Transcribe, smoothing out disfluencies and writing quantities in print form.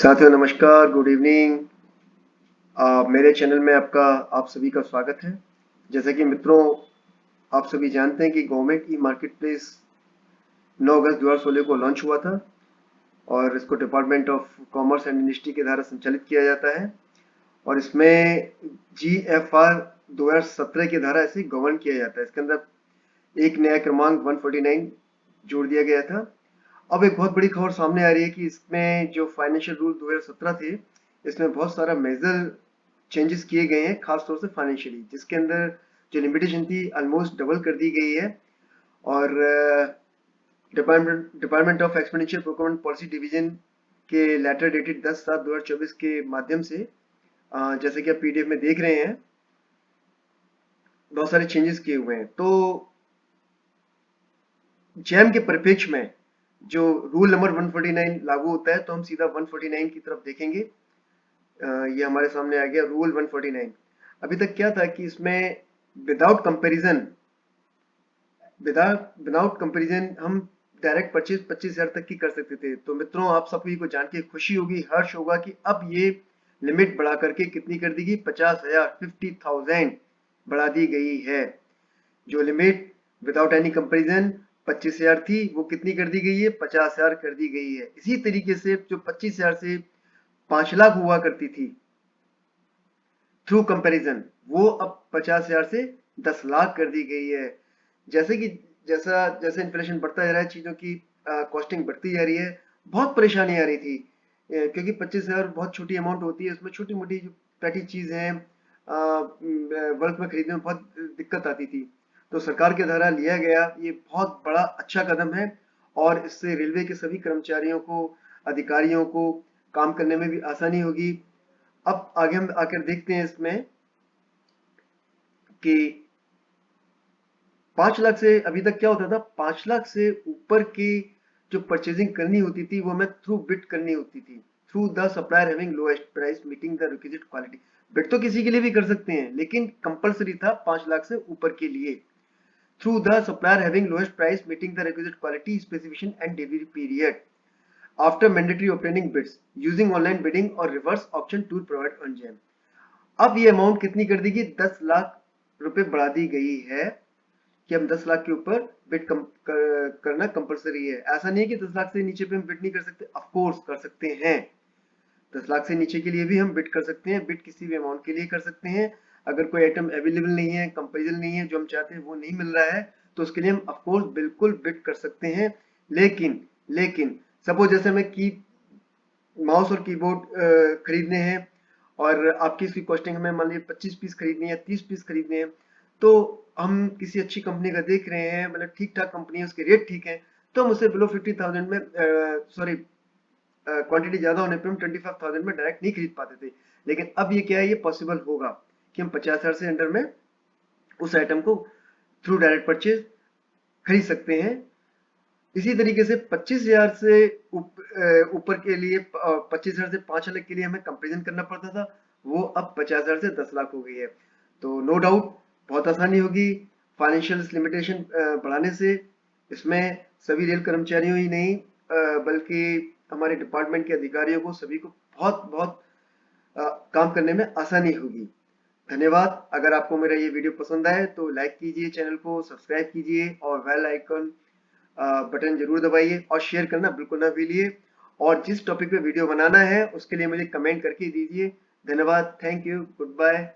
साथियों नमस्कार, good evening. मेरे चैनल में आप सभी का स्वागत है। जैसा कि मित्रों, आप सभी जानते हैं कि गवर्नमेंट ई मार्केट प्लेस 9 अगस्त 2016 को लॉन्च हुआ था और इसको department of commerce and industry के द्वारा संचालित किया जाता है और इसमें GFR 2017 के द्वारा इसे गवर्न किया जाता है। इसके अंदर एक नया क्रमांक 149 जोड़ दिया गया था। अब एक बहुत बड़ी खबर सामने आ रही है कि इसमें जो फाइनेंशियल रूल 2017 थे, इसमें बहुत सारा मेजर चेंजेस किए गए हैं, खास तौर से फाइनेंशियली, जिसके अंदर जो लिमिटेशन थी ऑलमोस्ट डबल कर दी गई है। और department of expenditure procurement policy division के लेटर डेटेड 10/7/2024 के माध्यम से जैसे कि आप PDF में देख रहे हैं, बहुत सारे चेंजेस किए हुए हैं। तो जैम के परिप्रेक्ष्य में जो रूल नंबर 149 लागू होता है, तो हम सीधा 149 की तरफ देखेंगे। ये हमारे सामने आ गया रूल 149। अभी तक क्या था कि इसमें विदाउट कंपैरिजन हम डायरेक्ट परचेज 25,000 तक की कर सकते थे। तो मित्रों, आप सभी को जान के खुशी होगी, हर्ष होगा कि अब ये लिमिट बढ़ा करके कितनी कर दी गई, 50,000 50,000 बढ़ा दी गई है। जो लिमिट विदाउट एनी कंपैरिजन 25,000 थी, वो कितनी कर दी गई है, 50,000 कर दी गई है। इसी तरीके से जो 25,000 से 5 लाख हुआ करती थी थ्रू कंपैरिजन, वो अब 50,000 से 10 लाख कर दी गई है। जैसे कि जैसा जैसे इन्फ्लेशन बढ़ता जा रहा है, चीजों की कॉस्टिंग बढ़ती जा रही है, बहुत परेशानी आ रही थी। क्योंकि 25,000 बहुत छोटी अमाउंट होती है, उसमें छोटी मोटी जो पैटी चीज है बल्क में खरीदने में बहुत दिक्कत आती थी। तो सरकार के द्वारा लिया गया ये बहुत बड़ा अच्छा कदम है और इससे रेलवे के सभी कर्मचारियों को, अधिकारियों को काम करने में भी आसानी होगी। अब आगे हम आकर देखते हैं इसमें कि 5 लाख से अभी तक क्या होता था, 5 लाख से ऊपर की जो परचेजिंग करनी होती थी, वो हमें थ्रू बिड करनी होती थी, through the supplier having lowest price meeting the requisite quality. Bid तो किसी के लिए भी कर सकते हैं, लेकिन कंपलसरी था 5 लाख से ऊपर के लिए, through the supplier having lowest price meeting the requisite quality specification and delivery period after mandatory opening bids using online bidding और reverse auction to provide on GeM. अब ये अमाउंट कितनी कर दी गई, 10 लाख रुपए बढ़ा दी गई है कि हम 10 लाख के ऊपर बिड करना कंपलसरी है। ऐसा नहीं है कि 10 लाख से नीचे पे हम बिड नहीं कर सकते, ऑफ कोर्स कर सकते हैं। 10 लाख से नीचे के लिए भी हम बिड कर सकते हैं, बिड किसी भी अमाउंट के लिए कर सकते हैं। अगर कोई आइटम अवेलेबल नहीं है, कंपेरिजन नहीं है, जो हम चाहते हैं वो नहीं मिल रहा है, तो उसके लिए हम ऑफ कोर्स बिल्कुल बिड कर सकते हैं। लेकिन सपोज जैसे हमें की माउस और कीबोर्ड खरीदने हैं और आपकी इसकी कॉस्टिंग हमें मान लीजिए 25 पीस खरीदनी है, 30 पीस खरीदने हैं, तो हम किसी अच्छी कंपनी का देख रहे हैं, मतलब ठीक ठाक कंपनी है, उसके रेट ठीक है, तो हम उसे बिलो 50,000 में सॉरी क्वांटिटी ज्यादा होने पे हम 25,000 में डायरेक्ट नहीं खरीद पाते थे। लेकिन अब ये क्या है, ये पॉसिबल होगा कि हम 50,000 से अंडर में उस आइटम को थ्रू डायरेक्ट परचेज खरीद सकते हैं। इसी तरीके से 25,000 से ऊपर के लिए 25,000 से 5 लाख के लिए हमें कंपेरिजन करना पड़ता था, वो अब 50,000 से 10 लाख हो गई है। तो नो डाउट बहुत आसानी होगी फाइनेंशियल लिमिटेशन बढ़ाने से। इसमें सभी रेल कर्मचारियों ही नहीं बल्कि हमारे डिपार्टमेंट के अधिकारियों को, सभी को बहुत बहुत काम करने में आसानी होगी। धन्यवाद। अगर आपको मेरा ये वीडियो पसंद आए तो लाइक कीजिए, चैनल को सब्सक्राइब कीजिए और बेल आइकन बटन जरूर दबाइए और शेयर करना बिल्कुल ना भूलिए। और जिस टॉपिक पे वीडियो बनाना है उसके लिए मुझे कमेंट करके दीजिए। धन्यवाद, थैंक यू, गुड बाय।